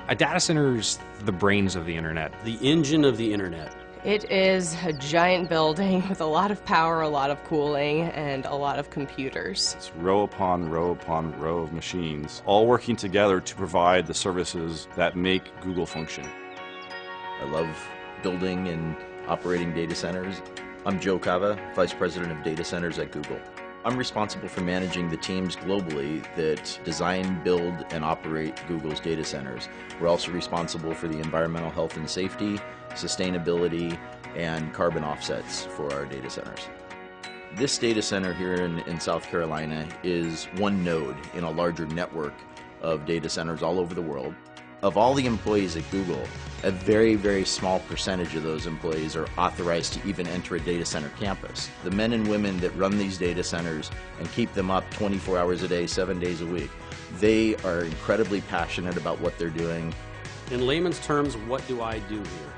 A data center's the brains of the internet. The engine of the internet. It is a giant building with a lot of power, a lot of cooling, and a lot of computers. It's row upon row upon row of machines, all working together to provide the services that make Google function. I love building and operating data centers. I'm Joe Cava, Vice President of Data Centers at Google. I'm responsible for managing the teams globally that design, build, and operate Google's data centers. We're also responsible for the environmental health and safety, sustainability, and carbon offsets for our data centers. This data center here in South Carolina is one node in a larger network of data centers all over the world. Of all the employees at Google, a very, very small percentage of those employees are authorized to even enter a data center campus. The men and women that run these data centers and keep them up 24 hours a day, 7 days a week, they are incredibly passionate about what they're doing. In layman's terms, what do I do here?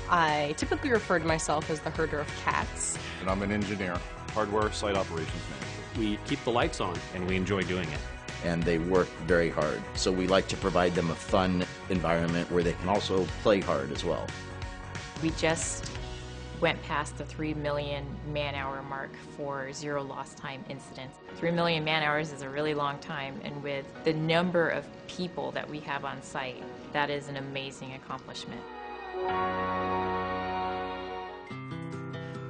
I typically refer to myself as the herder of cats. And I'm an engineer, hardware site operations manager. We keep the lights on. And we enjoy doing it. And they work very hard. So we like to provide them a fun environment where they can also play hard as well. We just went past the 3 million man-hour mark for zero lost time incidents. 3 million man-hours is a really long time, and with the number of people that we have on site, that is an amazing accomplishment.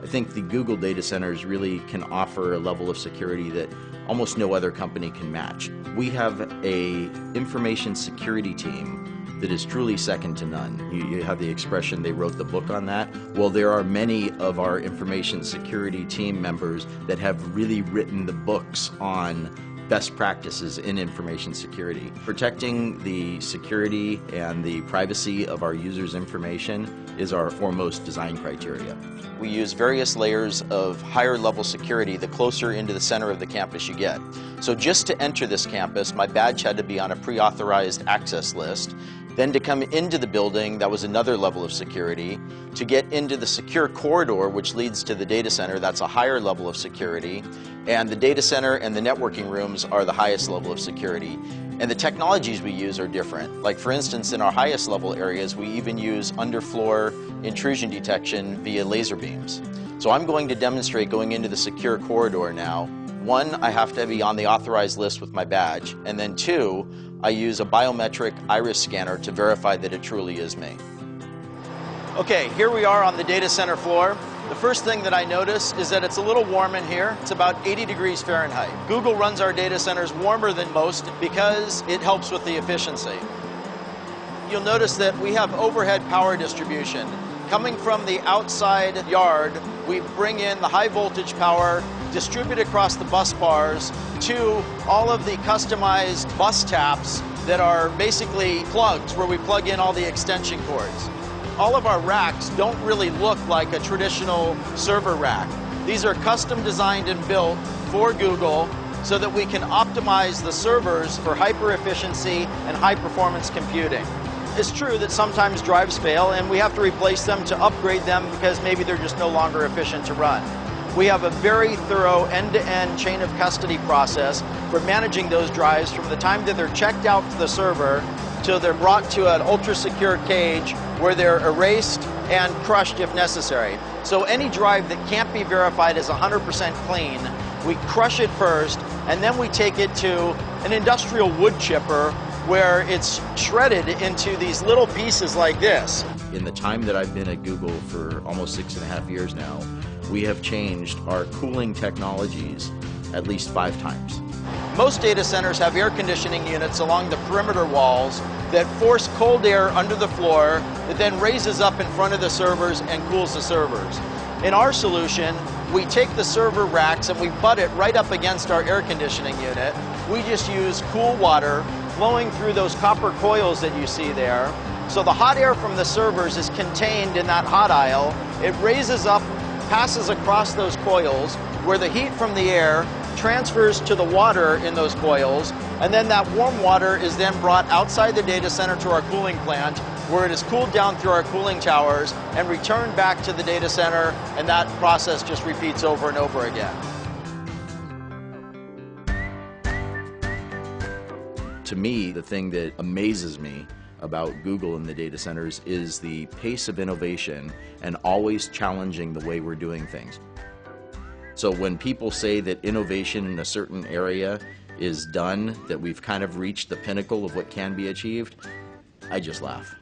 I think the Google data centers really can offer a level of security that almost no other company can match. We have an information security team that is truly second to none. You have the expression, they wrote the book on that. Well, there are many of our information security team members that have really written the books on best practices in information security. Protecting the security and the privacy of our users' information is our foremost design criteria. We use various layers of higher level security the closer into the center of the campus you get. So just to enter this campus, my badge had to be on a pre-authorized access list. Then to come into the building, that was another level of security. To get into the secure corridor, which leads to the data center, that's a higher level of security. And the data center and the networking rooms are the highest level of security. And the technologies we use are different. Like for instance, in our highest level areas, we even use underfloor intrusion detection via laser beams. So I'm going to demonstrate going into the secure corridor now. One, I have to be on the authorized list with my badge. And then two, I use a biometric iris scanner to verify that it truly is me. Okay, here we are on the data center floor. The first thing that I notice is that it's a little warm in here. It's about 80 degrees Fahrenheit. Google runs our data centers warmer than most because it helps with the efficiency. You'll notice that we have overhead power distribution. Coming from the outside yard, we bring in the high voltage power, distribute across the bus bars to all of the customized bus taps that are basically plugs where we plug in all the extension cords. All of our racks don't really look like a traditional server rack. These are custom designed and built for Google so that we can optimize the servers for hyper efficiency and high performance computing. It's true that sometimes drives fail and we have to replace them to upgrade them because maybe they're just no longer efficient to run. We have a very thorough end-to-end chain of custody process for managing those drives from the time that they're checked out to the server till they're brought to an ultra-secure cage where they're erased and crushed if necessary. So any drive that can't be verified as 100% clean, we crush it first and then we take it to an industrial wood chipper where it's shredded into these little pieces like this. In the time that I've been at Google for almost 6.5 years now, we have changed our cooling technologies at least 5 times. Most data centers have air conditioning units along the perimeter walls that force cold air under the floor that then raises up in front of the servers and cools the servers. In our solution, we take the server racks and we butt it right up against our air conditioning unit. We just use cool water flowing through those copper coils that you see there. So the hot air from the servers is contained in that hot aisle. It raises up, passes across those coils, where the heat from the air transfers to the water in those coils, and then that warm water is then brought outside the data center to our cooling plant, where it is cooled down through our cooling towers and returned back to the data center, and that process just repeats over and over again. To me, the thing that amazes me about Google in the data centers is the pace of innovation and always challenging the way we're doing things. So when people say that innovation in a certain area is done, that we've kind of reached the pinnacle of what can be achieved, I just laugh.